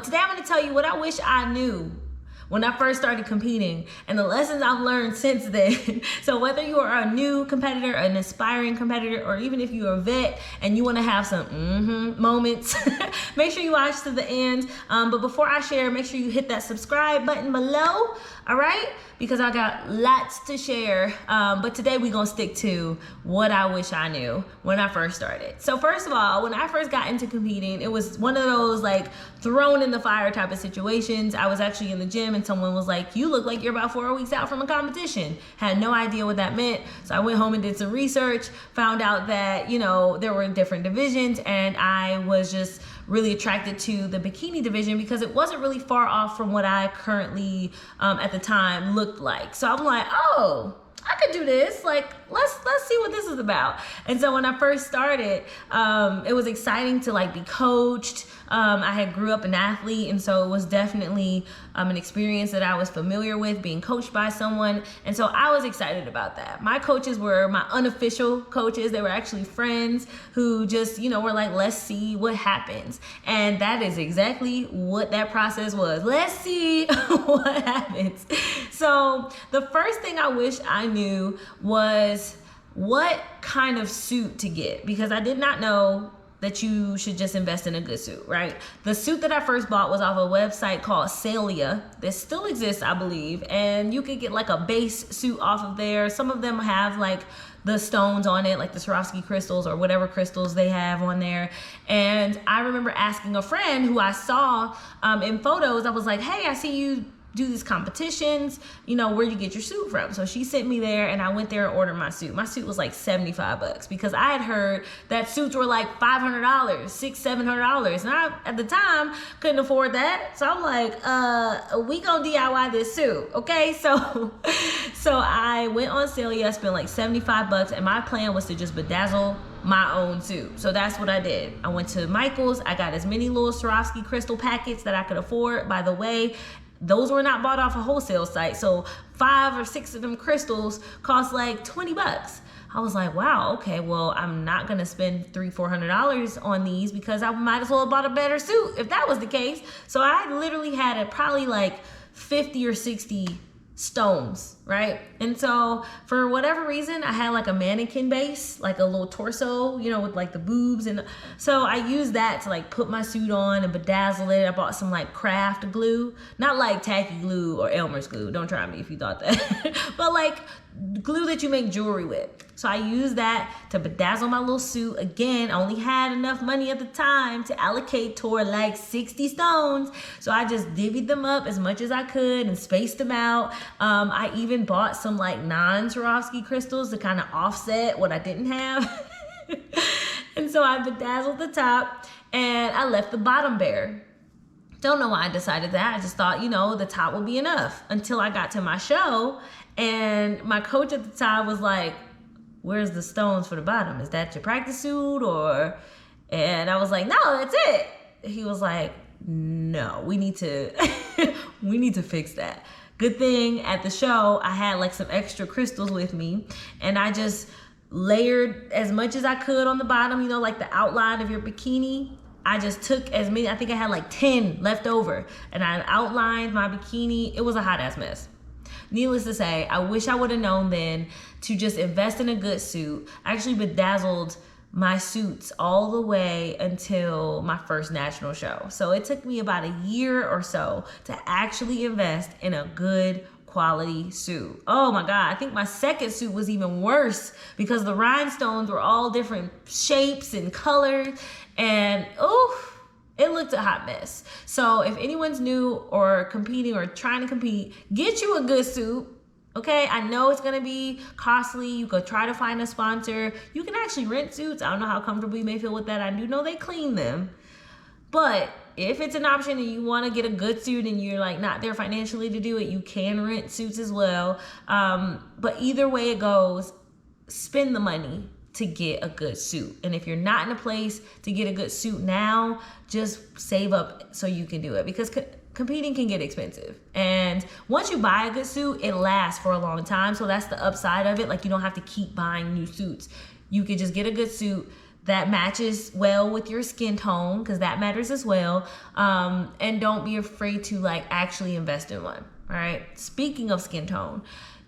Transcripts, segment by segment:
But today I'm going to tell you what I wish I knew when I first started competing and the lessons I've learned since then. So whether you are a new competitor, an aspiring competitor, or even if you're a vet and you want to have some moments, make sure you watch to the end. But before I share, make sure you hit that subscribe button below, all right? Because I got lots to share. But today we're gonna stick to what I wish I knew when I first started. So first of all, when I first got into competing, it was one of those like thrown in the fire type of situations. I was actually in the gym and someone was like, you look like you're about 4 weeks out from a competition. Had no idea what that meant. So I went home and did some research, found out that, you know, there were different divisions, and I was just really attracted to the bikini division because it wasn't really far off from what I currently at the time looked like. So I'm like, oh, I could do this. Like, let's see what this is about. And so when I first started, it was exciting to like be coached. I had grew up an athlete, and so it was definitely an experience that I was familiar with, being coached by someone. And so I was excited about that. My coaches were my unofficial coaches. They were actually friends who just, you know, were like, let's see what happens. And that is exactly what that process was. Let's see what happens. So the first thing I wish I knew was what kind of suit to get, because I did not know that you should just invest in a good suit, right? The suit that I first bought was off a website called Celia that still exists, I believe, and you could get like a base suit off of there. Some of them have like the stones on it, like the Swarovski crystals or whatever crystals they have on there. And I remember asking a friend who I saw in photos, I was like, hey, I see you do these competitions, you know, where'd you get your suit from? So she sent me there, and I went there and ordered my suit. My suit was like $75 because I had heard that suits were like $500, $700. And I, at the time, couldn't afford that. So I'm like, we gonna DIY this suit, okay? So I went on Celia, I spent like $75, and my plan was to just bedazzle my own suit. So that's what I did. I went to Michael's, I got as many little Swarovski crystal packets that I could afford. By the way, those were not bought off a wholesale site. So 5 or 6 of them crystals cost like $20. I was like, wow, okay, well, I'm not gonna spend $300-400 on these because I might as well have bought a better suit if that was the case. So I literally had probably like 50 or 60 stones, right? And so for whatever reason, I had like a mannequin base, like a little torso, you know, with like the boobs. And so I used that to like put my suit on and bedazzle it. I bought some like craft glue, not like tacky glue or Elmer's glue. Don't try me if you thought that, but like glue that you make jewelry with. So I used that to bedazzle my little suit. Again, I only had enough money at the time to allocate toward like 60 stones. So I just divvied them up as much as I could and spaced them out. I even bought some like non-Swarovski crystals to kind of offset what I didn't have. And so I bedazzled the top and I left the bottom bare. Don't know why I decided that. I just thought, you know, the top would be enough until I got to my show. And my coach at the time was like, where's the stones for the bottom? Is that your practice suit or? And I was like, no, that's it. He was like, no, we need to, we need to fix that. Good thing at the show, I had like some extra crystals with me, and I just layered as much as I could on the bottom, you know, like the outline of your bikini. I just took as many, I think I had like 10 left over, and I outlined my bikini. It was a hot ass mess. Needless to say, I wish I would have known then to just invest in a good suit. I actually bedazzled my suits all the way until my first national show. So it took me about a year or so to actually invest in a good quality suit. Oh my God, I think my second suit was even worse because the rhinestones were all different shapes and colors, and it looked a hot mess. So if anyone's new or competing or trying to compete, get you a good suit. Okay, I know it's gonna be costly. You could try to find a sponsor. You can actually rent suits. I don't know how comfortable you may feel with that. I do know they clean them. But if it's an option and you wanna get a good suit and you're like not there financially to do it, you can rent suits as well. But either way it goes, spend the money to get a good suit. And if you're not in a place to get a good suit now, just save up so you can do it, because competing can get expensive. And once you buy a good suit, it lasts for a long time. So that's the upside of it. Like, you don't have to keep buying new suits. You could just get a good suit, that matches well with your skin tone, because that matters as well. And don't be afraid to like actually invest in one. All right. Speaking of skin tone,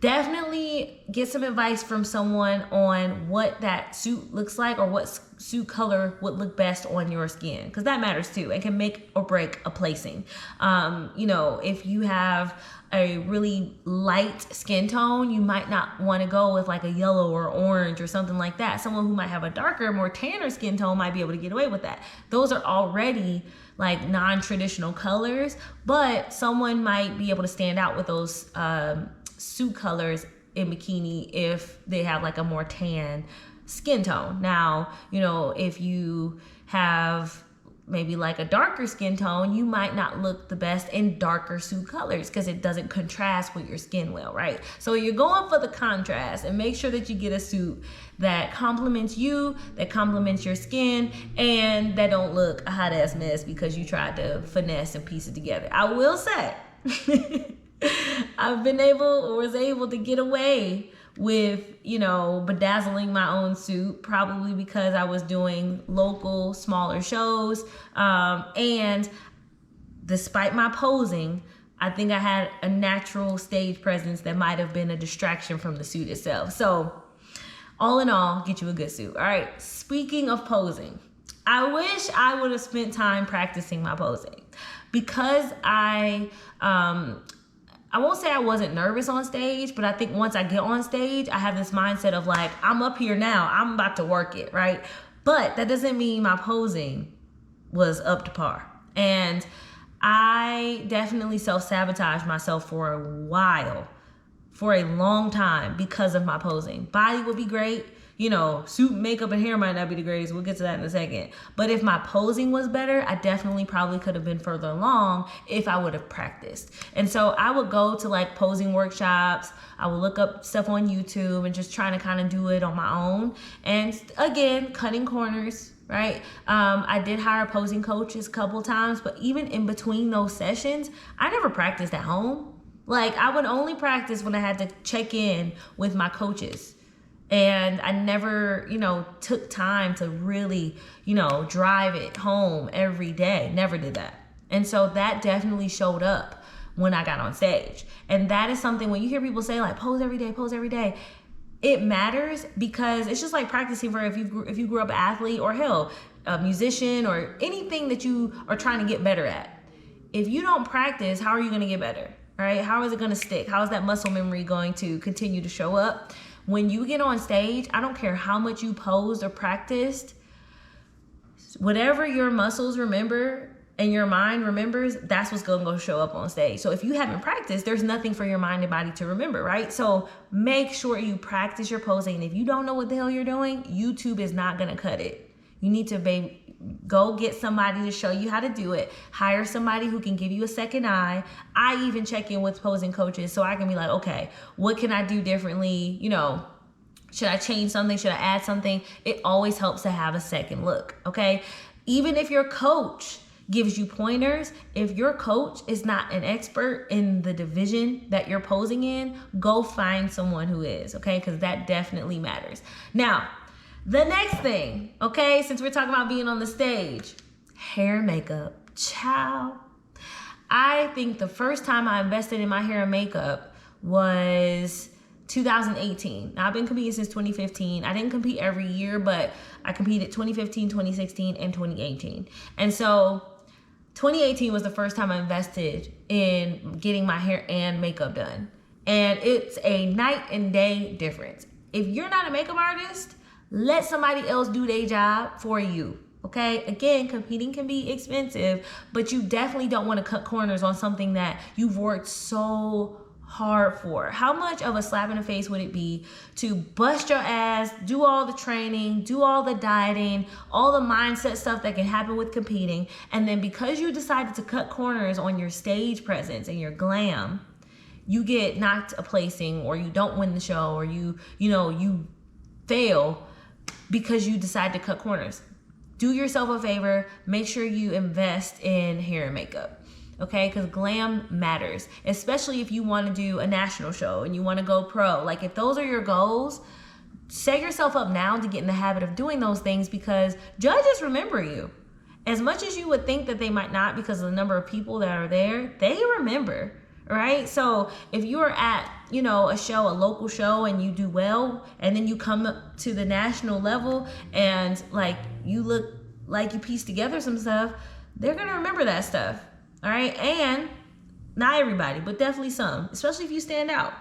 definitely get some advice from someone on what that suit looks like, or what suit color would look best on your skin, because that matters too and can make or break a placing. You know, if you have a really light skin tone, you might not want to go with like a yellow or orange or something like that. Someone who might have a darker, more tanner skin tone might be able to get away with that. Those are already like non-traditional colors, but someone might be able to stand out with those suit colors in bikini if they have like a more tan skin tone. Now, you know, if you have maybe like a darker skin tone, you might not look the best in darker suit colors because it doesn't contrast with your skin well, right? So you're going for the contrast, and make sure that you get a suit that complements you, that complements your skin, and that don't look a hot ass mess because you tried to finesse and piece it together. I will say, was able to get away with, you know, bedazzling my own suit, probably because I was doing local, smaller shows. And despite my posing, I think I had a natural stage presence that might have been a distraction from the suit itself. So all in all, get you a good suit. All right, speaking of posing, I wish I would have spent time practicing my posing, because I won't say I wasn't nervous on stage, but I think once I get on stage, I have this mindset of like, I'm up here now, I'm about to work it, right? But that doesn't mean my posing was up to par. And I definitely self-sabotaged myself for a while, for a long time, because of my posing. Body would be great. You know, suit, makeup, and hair might not be the greatest. We'll get to that in a second. But if my posing was better, I definitely probably could have been further along if I would have practiced. And so I would go to like posing workshops. I would look up stuff on YouTube and just trying to kind of do it on my own. And again, cutting corners, right? I did hire posing coaches a couple times, but even in between those sessions, I never practiced at home. Like, I would only practice when I had to check in with my coaches. And I never, you know, took time to really, you know, drive it home every day. Never did that. And so that definitely showed up when I got on stage. And that is something, when you hear people say like, pose every day, it matters, because it's just like practicing for if you grew up an athlete, or hell, a musician, or anything that you are trying to get better at. If you don't practice, how are you going to get better, right? How is it going to stick? How is that muscle memory going to continue to show up? When you get on stage, I don't care how much you posed or practiced, whatever your muscles remember and your mind remembers, that's what's going to go show up on stage. So if you haven't practiced, there's nothing for your mind and body to remember, right? So make sure you practice your posing. And if you don't know what the hell you're doing, YouTube is not going to cut it. You need to go get somebody to show you how to do it. Hire somebody who can give you a second eye. I even check in with posing coaches so I can be like, okay, what can I do differently? You know, should I change something? Should I add something? It always helps to have a second look, okay? Even if your coach gives you pointers, if your coach is not an expert in the division that you're posing in, go find someone who is, okay? Because that definitely matters. Now, the next thing, okay, since we're talking about being on the stage, hair and makeup. Ciao. I think the first time I invested in my hair and makeup was 2018. Now, I've been competing since 2015. I didn't compete every year, but I competed 2015, 2016, and 2018. And so 2018 was the first time I invested in getting my hair and makeup done. And it's a night and day difference. If you're not a makeup artist, let somebody else do their job for you, okay? Again, competing can be expensive, but you definitely don't want to cut corners on something that you've worked so hard for. How much of a slap in the face would it be to bust your ass, do all the training, do all the dieting, all the mindset stuff that can happen with competing, and then because you decided to cut corners on your stage presence and your glam, you get knocked a placing, or you don't win the show, or you fail because you decide to cut corners. Do yourself a favor, make sure you invest in hair and makeup, okay? Because glam matters, especially if you want to do a national show and you want to go pro. Like, if those are your goals, set yourself up now to get in the habit of doing those things, because judges remember you. As much as you would think that they might not because of the number of people that are there, they remember, right? So if you are at, you know, a show, a local show, and you do well, and then you come up to the national level and like you look like you pieced together some stuff, they're gonna remember that stuff, all right? And not everybody, but definitely some, especially if you stand out.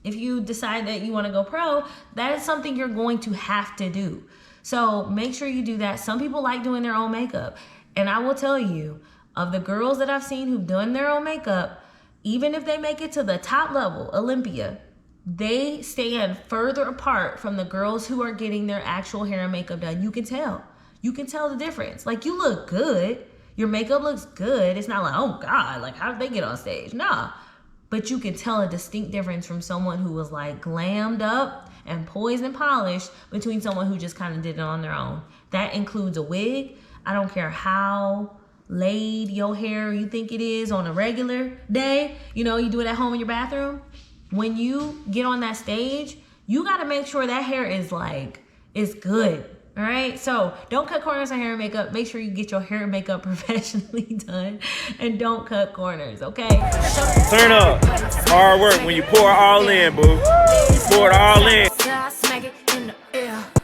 If you decide that you want to go pro, that is something you're going to have to do. So make sure you do that. Some people like doing their own makeup. And I will tell you, of the girls that I've seen who've done their own makeup, even if they make it to the top level, Olympia, they stand further apart from the girls who are getting their actual hair and makeup done. You can tell. You can tell the difference. Like, you look good. Your makeup looks good. It's not like, oh God, like how did they get on stage? Nah. But you can tell a distinct difference from someone who was like glammed up and poised and polished between someone who just kind of did it on their own. That includes a wig. I don't care how laid your hair you think it is on a regular day. You know, you do it at home in your bathroom. When you get on that stage, you got to make sure that hair is like, it's good. All right, so don't cut corners on hair and makeup. Make sure you get your hair and makeup professionally done, and don't cut corners, okay? Turn up. Hard work when you pour all in, boo. You pour it all in.